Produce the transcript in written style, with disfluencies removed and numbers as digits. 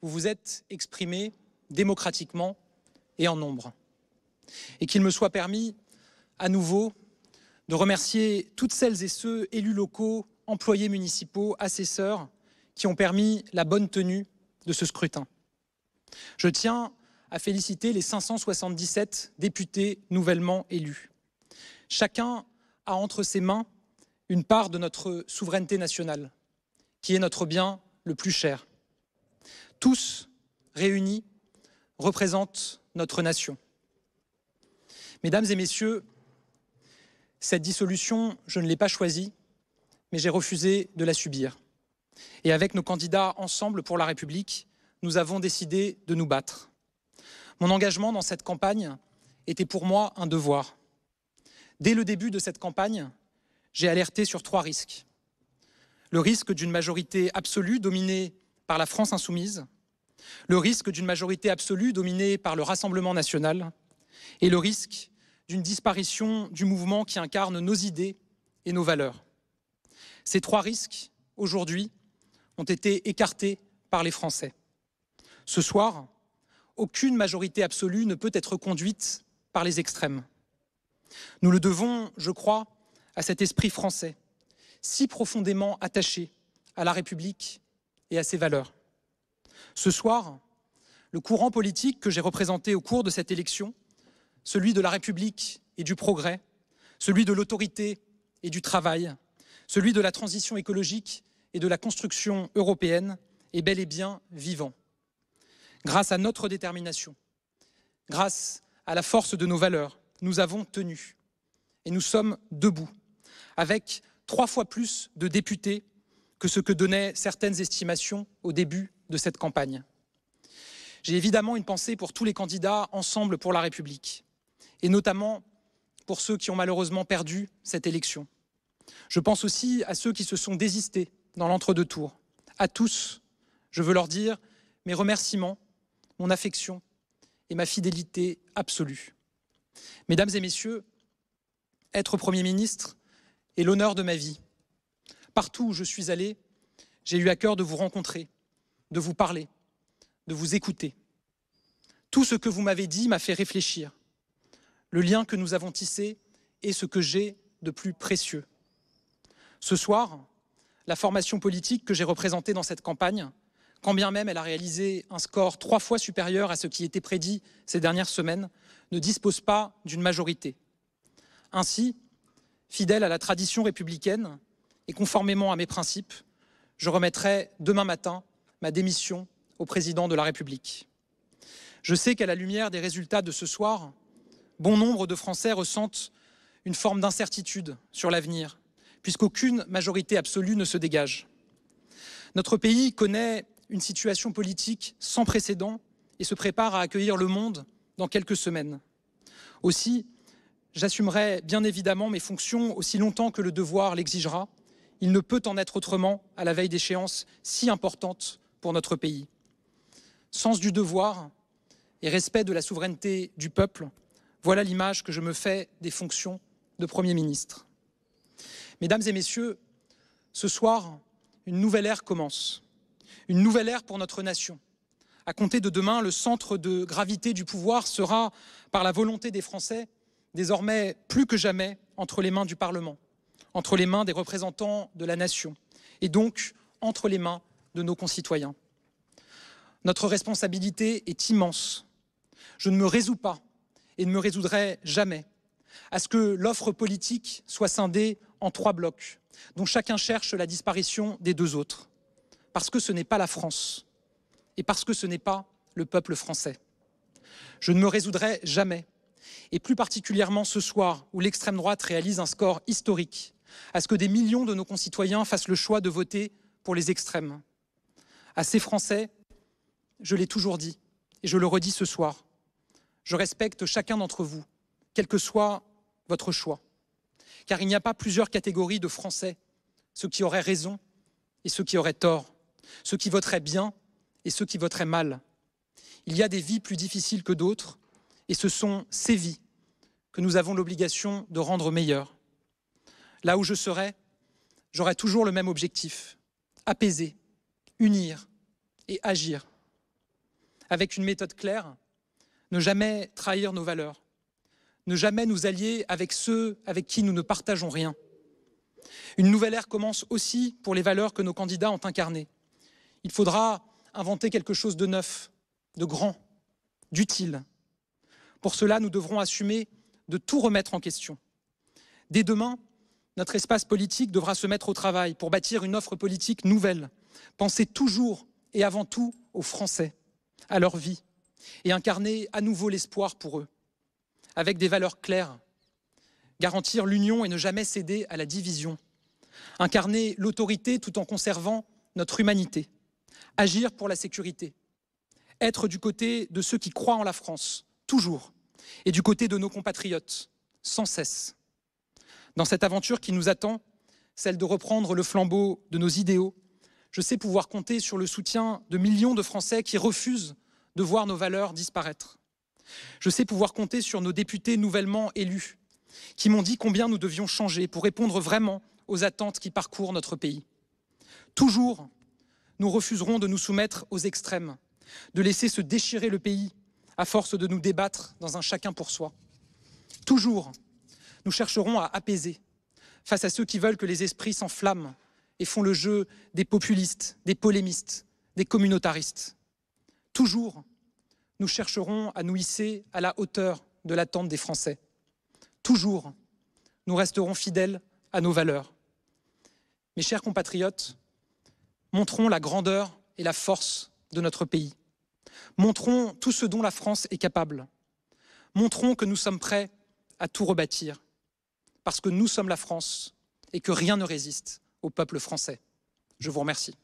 vous vous êtes exprimés démocratiquement et en nombre. Et qu'il me soit permis, à nouveau, de remercier toutes celles et ceux, élus locaux, employés municipaux, assesseurs, qui ont permis la bonne tenue de ce scrutin. Je tiens à féliciter les 577 députés nouvellement élus. Chacun a entre ses mains une part de notre souveraineté nationale, qui est notre bien le plus cher. Tous, réunis, représentent notre nation. Mesdames et messieurs, cette dissolution, je ne l'ai pas choisie, mais j'ai refusé de la subir. Et avec nos candidats Ensemble pour la République, nous avons décidé de nous battre. Mon engagement dans cette campagne était pour moi un devoir. Dès le début de cette campagne, j'ai alerté sur 3 risques. Le risque d'une majorité absolue dominée par la France insoumise, le risque d'une majorité absolue dominée par le Rassemblement national et le risque d'une disparition du mouvement qui incarne nos idées et nos valeurs. Ces 3 risques, aujourd'hui, ont été écartés par les Français. Ce soir, aucune majorité absolue ne peut être conduite par les extrêmes. Nous le devons, je crois, à cet esprit français, si profondément attaché à la République et à ses valeurs. Ce soir, le courant politique que j'ai représenté au cours de cette élection, celui de la République et du progrès, celui de l'autorité et du travail, celui de la transition écologique et de la construction européenne, est bel et bien vivant. Grâce à notre détermination, grâce à la force de nos valeurs, nous avons tenu et nous sommes debout, avec 3 fois plus de députés que ce que donnaient certaines estimations au début de cette campagne. J'ai évidemment une pensée pour tous les candidats Ensemble pour la République, et notamment pour ceux qui ont malheureusement perdu cette élection. Je pense aussi à ceux qui se sont désistés dans l'entre-deux tours. À tous, je veux leur dire mes remerciements, mon affection et ma fidélité absolue. Mesdames et messieurs, être Premier ministre est l'honneur de ma vie. Partout où je suis allé, j'ai eu à cœur de vous rencontrer, de vous parler, de vous écouter. Tout ce que vous m'avez dit m'a fait réfléchir. Le lien que nous avons tissé est ce que j'ai de plus précieux. Ce soir, la formation politique que j'ai représentée dans cette campagne, quand bien même elle a réalisé un score 3 fois supérieur à ce qui était prédit ces dernières semaines, ne dispose pas d'une majorité. Ainsi, fidèle à la tradition républicaine et conformément à mes principes, je remettrai demain matin ma démission au président de la République. Je sais qu'à la lumière des résultats de ce soir, bon nombre de Français ressentent une forme d'incertitude sur l'avenir, puisqu'aucune majorité absolue ne se dégage. Notre pays connaît une situation politique sans précédent et se prépare à accueillir le monde dans quelques semaines. Aussi, j'assumerai bien évidemment mes fonctions aussi longtemps que le devoir l'exigera. Il ne peut en être autrement à la veille d'échéances si importantes pour notre pays. Sens du devoir et respect de la souveraineté du peuple, voilà l'image que je me fais des fonctions de Premier ministre. Mesdames et messieurs, ce soir, une nouvelle ère commence. Une nouvelle ère pour notre nation. À compter de demain, le centre de gravité du pouvoir sera, par la volonté des Français, désormais plus que jamais entre les mains du Parlement, entre les mains des représentants de la nation et donc entre les mains de nos concitoyens. Notre responsabilité est immense. Je ne me résous pas et ne me résoudrai jamais à ce que l'offre politique soit scindée en 3 blocs, dont chacun cherche la disparition des 2 autres. Parce que ce n'est pas la France et parce que ce n'est pas le peuple français. Je ne me résoudrai jamais, et plus particulièrement ce soir où l'extrême droite réalise un score historique, à ce que des millions de nos concitoyens fassent le choix de voter pour les extrêmes. À ces Français, je l'ai toujours dit et je le redis ce soir, je respecte chacun d'entre vous, quel que soit votre choix. Car il n'y a pas plusieurs catégories de Français, ceux qui auraient raison et ceux qui auraient tort, ceux qui voteraient bien et ceux qui voteraient mal. Il y a des vies plus difficiles que d'autres et ce sont ces vies que nous avons l'obligation de rendre meilleures. Là où je serai, j'aurai toujours le même objectif, apaiser, unir et agir. avec une méthode claire, ne jamais trahir nos valeurs, ne jamais nous allier avec ceux avec qui nous ne partageons rien. Une nouvelle ère commence aussi pour les valeurs que nos candidats ont incarnées. Il faudra inventer quelque chose de neuf, de grand, d'utile. Pour cela, nous devrons assumer de tout remettre en question. Dès demain, notre espace politique devra se mettre au travail pour bâtir une offre politique nouvelle, penser toujours et avant tout aux Français, à leur vie, et incarner à nouveau l'espoir pour eux, avec des valeurs claires, garantir l'union et ne jamais céder à la division, incarner l'autorité tout en conservant notre humanité, agir pour la sécurité, être du côté de ceux qui croient en la France, toujours, et du côté de nos compatriotes, sans cesse. Dans cette aventure qui nous attend, celle de reprendre le flambeau de nos idéaux, je sais pouvoir compter sur le soutien de millions de Français qui refusent de voir nos valeurs disparaître. Je sais pouvoir compter sur nos députés nouvellement élus, qui m'ont dit combien nous devions changer pour répondre vraiment aux attentes qui parcourent notre pays. Toujours, nous refuserons de nous soumettre aux extrêmes, de laisser se déchirer le pays à force de nous débattre dans un chacun pour soi. Toujours, nous chercherons à apaiser face à ceux qui veulent que les esprits s'enflamment et font le jeu des populistes, des polémistes, des communautaristes. Toujours, nous chercherons à nous hisser à la hauteur de l'attente des Français. Toujours, nous resterons fidèles à nos valeurs. Mes chers compatriotes, montrons la grandeur et la force de notre pays. Montrons tout ce dont la France est capable. Montrons que nous sommes prêts à tout rebâtir, parce que nous sommes la France et que rien ne résiste au peuple français. Je vous remercie.